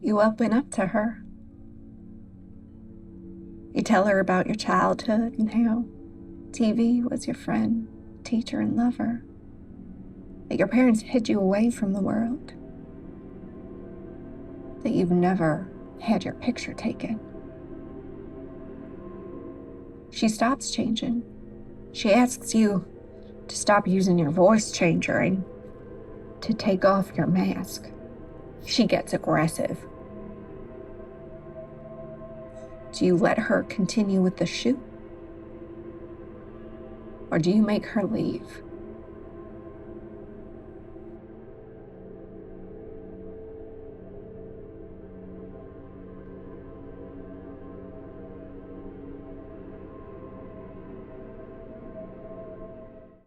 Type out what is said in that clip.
You open up to her. You tell her about your childhood and how TV was your friend, teacher, and lover. That your parents hid you away from the world. That you've never had your picture taken. She stops changing. She asks you to stop using your voice changer and to take off your mask. She gets aggressive. Do you let her continue with the shoot? Or do you make her leave?